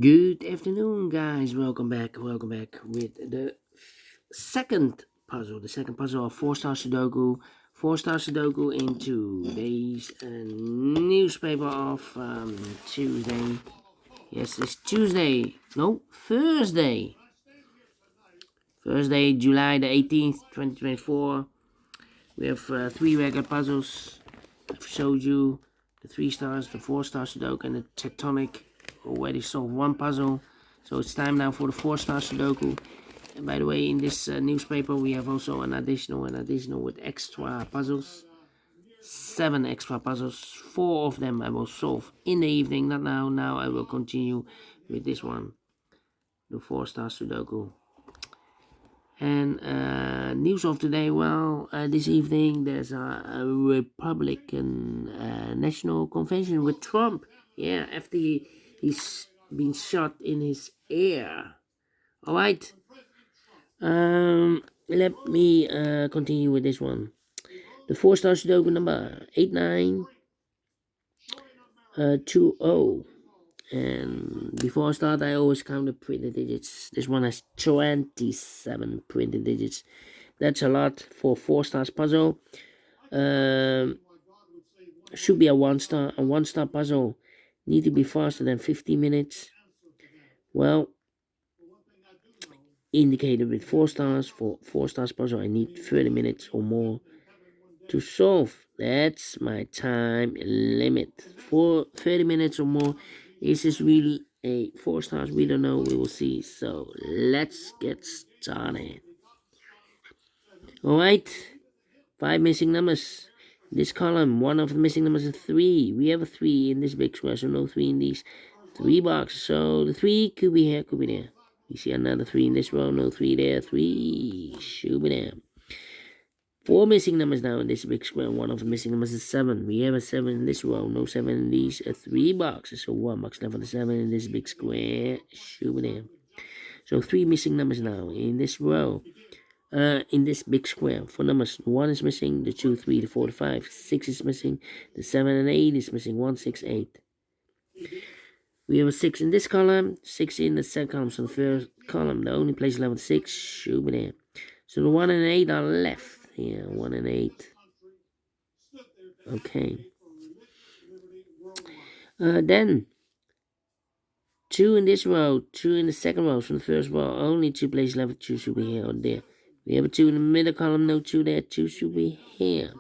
Good afternoon, guys. Welcome back. Welcome back with the second puzzle. The second puzzle of Four Stars Sudoku. Four Stars Sudoku in today's newspaper of Tuesday. Yes, it's Tuesday. No, Thursday. Thursday, July the 18th, 2024. We have three regular puzzles. I've showed you the 3 stars, the 4 star Sudoku, and the tectonic. Already solved one puzzle. So it's time now for the 4 star Sudoku. And by the way, in this newspaper, we have also an additional with extra puzzles. 7 extra puzzles. 4 of them I will solve in the evening, not now. Now I will continue with this one, the 4 star Sudoku. And news of today, well, this evening there's a Republican National Convention with Trump. Yeah, after he's been shot in his ear. All right. Let me continue with this one. The 4 star Sudoku number 8920. And before I start, I always count the printed digits. This one has 27 printed digits. That's a lot for 4 stars puzzle. Should be a 1 star. A 1 star puzzle need to be faster than 50 minutes. Well, indicated with 4 stars. For 4 stars puzzle, I need 30 minutes or more to solve. That's my time limit. For 30 minutes or more. Is this really a 4 stars? We don't know. We will see. So let's get started. All right. 5 missing numbers. This column, one of the missing numbers is 3. We have a 3 in this big square, so no 3 in these 3 boxes. So the 3 could be here, could be there. You see another 3 in this row, no 3 there. 3 should be there. 4 missing numbers now in this big square. One of the missing numbers is 7. We have a 7 in this row, no 7 in these 3 boxes. So 1 box left for the 7 in this big square. Should be there. So 3 missing numbers now in this row. In this big square. For numbers, 1 is missing, the 2, 3, the 4, the 5, 6 is missing, the 7 and 8 is missing, 1, 6, 8. We have a 6 in this column, 6 in the second column, so the first column, the only place left with 6 should be there. So the 1 and 8 are left. Yeah, 1 and 8. Okay. Then 2 in this row, 2 in the second row, from the first row, only 2 places left with 2 should be here or there. We have a 2 in the middle column, no 2 there, 2 should be here.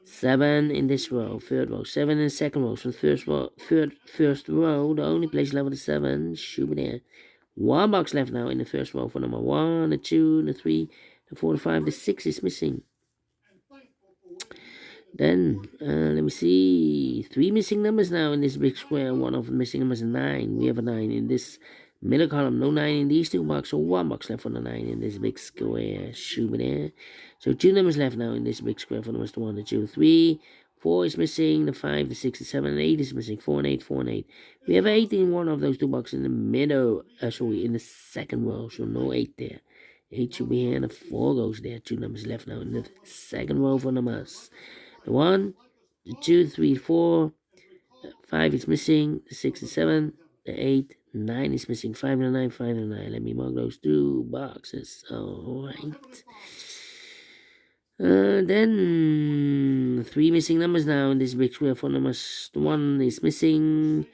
7 in this row, third row, 7 in the second row, so first row, first row, the only place left with the 7 should be there. 1 box left now in the first row for number 1, the 2, the 3, the 4, the 5, the 6 is missing. Then, let me see, 3 missing numbers now in this big square. One of the missing numbers is 9. We have a 9 in this middle column, no 9 in these 2 boxes, so 1 box left for the 9 in this big square. Should be there. So 2 numbers left now in this big square for numbers 1, the 2, 3. 4 is missing, the 5, the 6, the 7, and 8 is missing. 4 and 8, 4 and 8. We have 8 in one of those 2 boxes in the middle, in the second row, so no 8 there. 8 should be here, and the 4 goes there. 2 numbers left now in the second row for numbers. The 1, the 2, 3, 4, 5 is missing, the 6, the 7, the 8, 9 is missing, 5 and 9, 5 and 9. Let me mark those 2 boxes. Alright. Then 3 missing numbers now in this big square for numbers. The 1 is missing,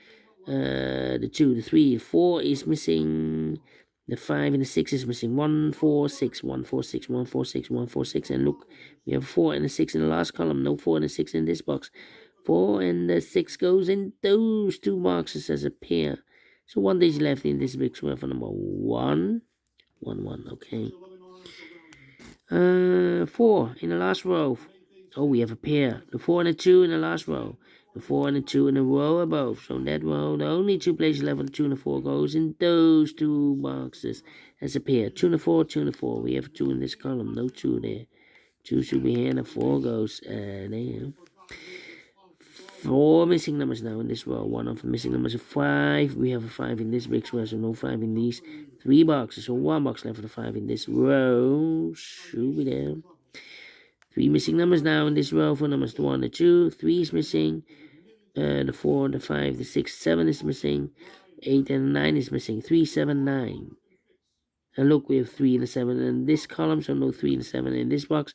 the 2, the 3, 4 is missing, the 5 and the 6 is missing. 1, 4, 6, 1, 4, 6, 1, 4, 6, 1, 4, 6. And look, we have 4 and a 6 in the last column. No 4 and a 6 in this box. 4 and the 6 goes in those 2 boxes as a pair. So 1 digit left in this big square for number 1. 1, 1, okay. 4 in the last row. Oh, we have a pair. The 4 and the 2 in the last row. The 4 and the 2 in the row above. So in that row, the only 2 places left for the 2 and the 4 goes in those 2 boxes as a pair. 2 and the 4, 2 and the 4. We have 2 in this column. No 2 there. 2 should be here and the 4 goes there. 4 missing numbers now in this row. One of the missing numbers is 5. We have a 5 in this big square, so no 5 in these 3 boxes. So 1 box left for the 5 in this row. Should be there. 3 missing numbers now in this row for numbers 1 and 2. 3 is missing. The 4, the 5, the 6, 7 is missing. 8 and 9 is missing. 3, 7, 9. And look, we have 3 and a 7 in this column, so no 3 and a 7 in this box.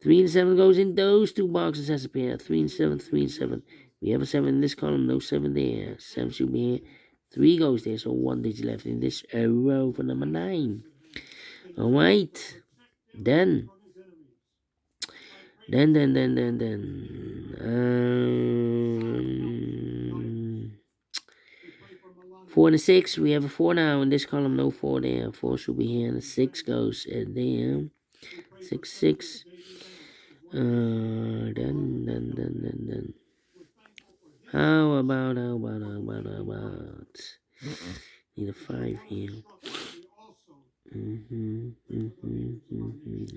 3 and 7 goes in those two boxes as a pair. 3 and 7, 3 and 7. We have a 7 in this column, no 7 there. 7 should be here. 3 goes there, so 1 digit left in this row for number 9. Alright. Then. 4 and a 6, we have a 4 now in this column, no 4 there. 4 should be here, and the 6 goes there. 6, 6. Then. How about? Need a 5 here. I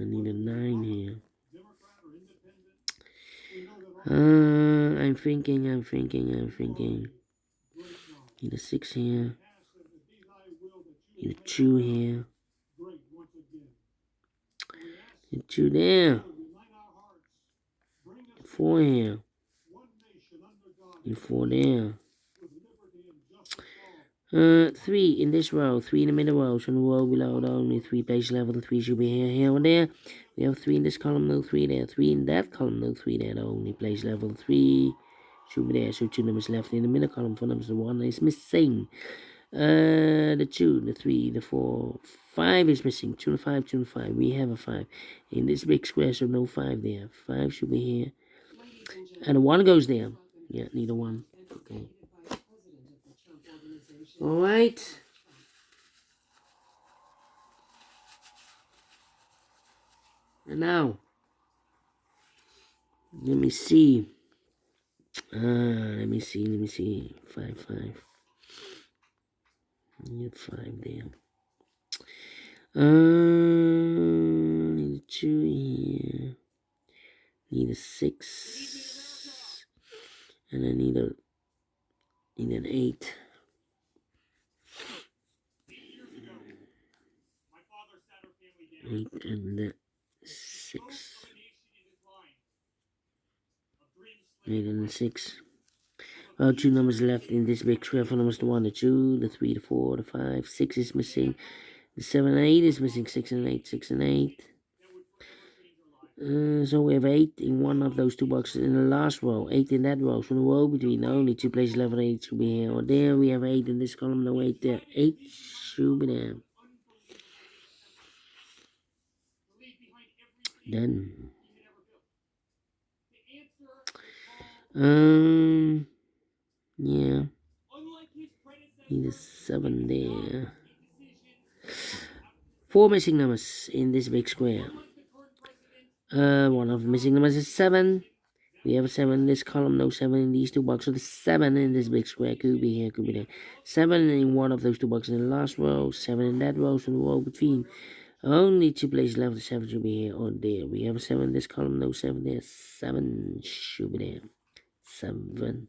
need a 9 here. I'm thinking. Need a 6 here. Need a 2 here. Need a 2 there. 4 here. Need 4 there. 3 in this row. 3 in the middle row. So in the row below, only 3 places left. The 3 should be here, or there. We have 3 in this column, no 3 there. 3 in that column, no 3 there. The only place level 3 should be there. So 2 numbers left in the middle column. 4 numbers, the 1 is missing. The 2, the 3, the 4, 5 is missing. 2 and 5, 2 and 5. We have a 5 in this big square, so no 5 there. 5 should be here. And a 1 goes there. Yeah, need a 1. Okay. Alright. And now, let me see. 5, 5. Need 5 there. Need a 2 here. Need a 6. And I need an 8. 8 and 6. 8 and 6. 2 numbers left in this big square for numbers, the 1, the 2, the 3, the 4, the 5, 6 is missing. The 7 and 8 is missing. 6 and 8, 6 and 8. So we have 8 in one of those two boxes in the last row. 8 in that row. So the row between only 2 places left, 8 should be here or there. We have 8 in this column, no 8 there. 8 should be there. Then. Yeah. Need a 7 there. 4 missing numbers in this big square. One of the missing numbers is 7. We have a 7 in this column, no 7 in these two boxes. So the 7 in this big square could be here, could be there. 7 in one of those two boxes in the last row. 7 in that row, so the row between. Only 2 places left. The 7 should be here or there. We have a 7 in this column, no 7 there. 7 should be there. 7.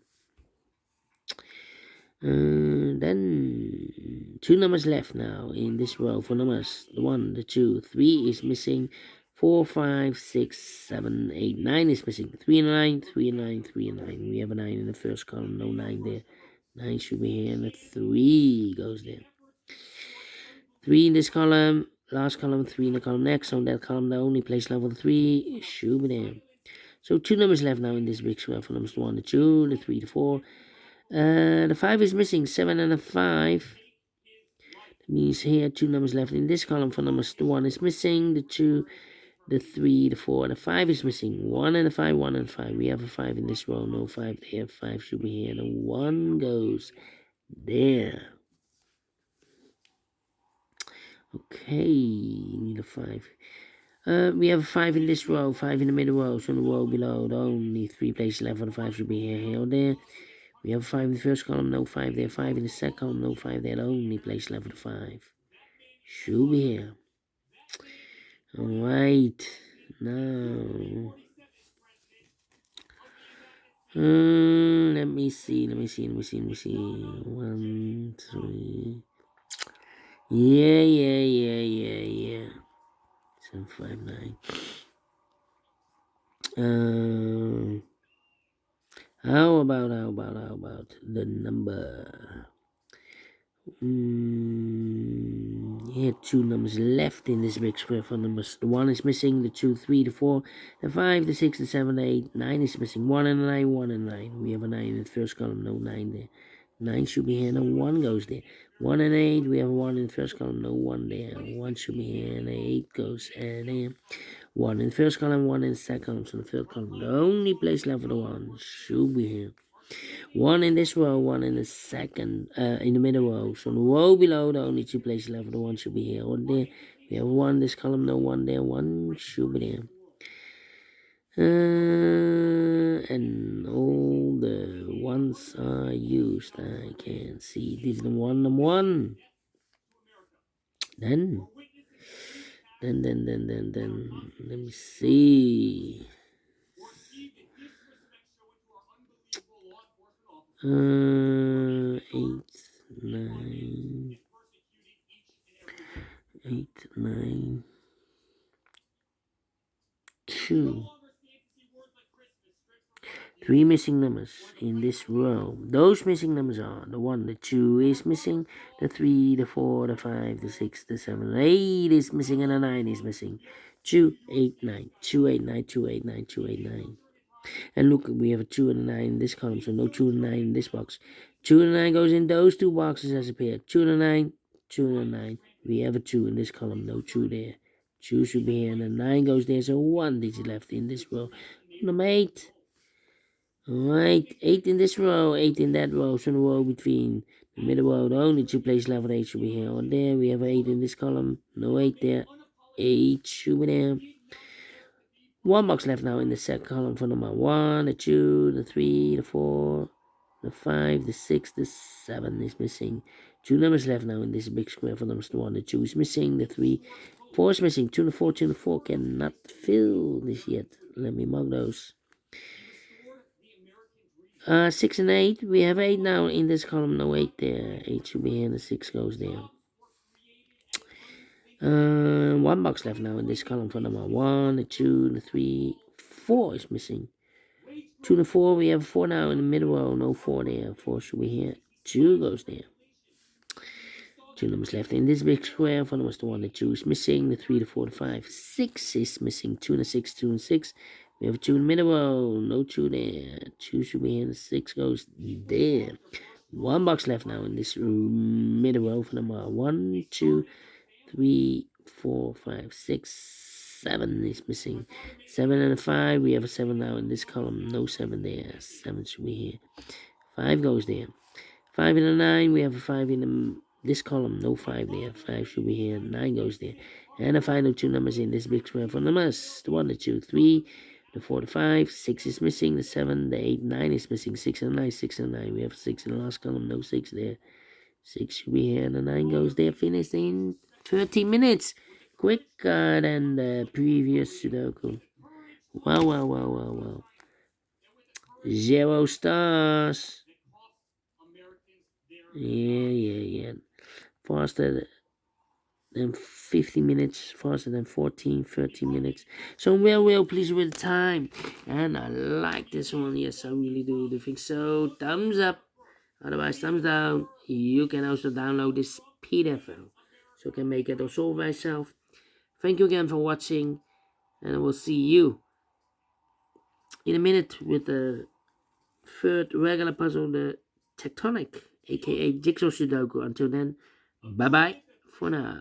Then 2 numbers left now in this row for numbers. The 1, the 2, 3 is missing. 4, 5, 6, 7, 8, 9 is missing. 3 and 9, 3 and 9, 3 and 9. We have a 9 in the first column, no 9 there. 9 should be here, and the 3 goes there. 3 in this column, last column, 3 in the column next. On that column, the only place level 3 should be there. So 2 numbers left now in this big square for numbers 1, the 2, the 3, the 4. The 5 is missing. 7 and a 5. That means here 2 numbers left in this column for numbers. The 1 is missing. The 2, the 3, the 4, the 5 is missing. 1 and a 5, 1 and 5. We have a 5 in this row. No 5 there. 5 should be here. The 1 goes there. Okay, need a 5. We have a 5 in this row. 5 in the middle row. So in the row below, the only 3 places left for the 5 should be here or there. We have a 5 in the first column, no 5 there. 5 in the second column, no 5 there. The only place left for the 5 should be here. Alright. Now. Let me see. 1, 3. Yeah. 7, 5, 9. How about the number? Here two numbers left in this big square for numbers. The 1 is missing, the 2, 3, the 4, the 5, the 6, the 7, the 8, 9 is missing, 1 and 9, 1 and 9. We have a 9 in the first column, no 9 there. 9 should be here, no 1 goes there. 1 and 8, we have 1 in the first column, no 1 there. 1 should be here, and 8 goes there. 1 in the first column, 1 in the second column, so the third column. The only place left for the 1 should be here. 1 in this row, 1 in the second, in the middle row. So the row below, the only 2 places left for the 1 should be here or there. We have 1 in this column, no 1 there, 1 should be there. And all the ones are used. I can see this is the one, number 1. Then, let me see. 8, 9, 8, 9, 2. 3 missing numbers in this row. Those missing numbers are the 1, the 2 is missing, the 3, the 4, the 5, the 6, the 7, the 8 is missing, and the 9 is missing. 2, 8, 9, 2, 8, 9, 2, 8, 9, 2, 8, 9. And look, we have a 2 and a 9 in this column, so no 2 and 9 in this box. 2 and 9 goes in those 2 boxes as a pair. 2 and a 9, 2 and a 9. We have a 2 in this column, no 2 there. 2 should be here, and a 9 goes there, so 1 digit left in this row. Number 8. Alright, 8 in this row, 8 in that row, so the row between the middle row, the only 2 places left for 8 should be here or there. We have 8 in this column, no 8 there, 8 should be there. 1 box left now in the second column for number 1, the 2, the 3, the 4, the 5, the 6, the 7 is missing. 2 numbers left now in this big square for numbers 1, the 2 is missing, the 3, 4 is missing, 2 and 4, 2 and 4 cannot fill this yet. Let me mark those. 6 and 8, we have 8 now in this column, no 8 there. 8 should be here, and the 6 goes there. 1 box left now in this column for number 1, the 2, the 3, 4 is missing. 2 to 4, we have 4 now in the middle row, no 4 there. 4 should be here, 2 goes there. 2 numbers left in this big square for numbers 1, the 2 is missing, the 3, the 4, the 5, 6 is missing. 2 and a 6, 2 and 6. We have 2 in the middle row, no 2 there. 2 should be here, and 6 goes there. 1 box left now in this middle row for number 1, 2, 3, 4, 5, 6, 7 is missing. 7 and a 5, we have a 7 now in this column, no 7 there. 7 should be here. 5 goes there. 5 and a 9, we have a 5 in this column, no 5 there. 5 should be here, 9 goes there. And the final 2 numbers in this big square for numbers, the 1, the 2, 3, the 4, the 5, 6 is missing, the 7, the 8, 9 is missing, 6 and 9, 6 and 9. We have 6 in the last column, no 6 there. 6 should be here, and the 9 goes there. Finished in 30 minutes. Quicker than the previous Sudoku. Wow. 0 stars. Yeah. Faster than 50 minutes, faster than 30 minutes. So I'm real pleased with the time. And I like this one. Yes, I really do think so. Thumbs up. Otherwise, thumbs down. You can also download this PDF file, so you can make it or solve myself. Thank you again for watching, and I will see you in a minute with the third regular puzzle, the Tectonic, aka JigSaw Sudoku. Until then, bye bye for now.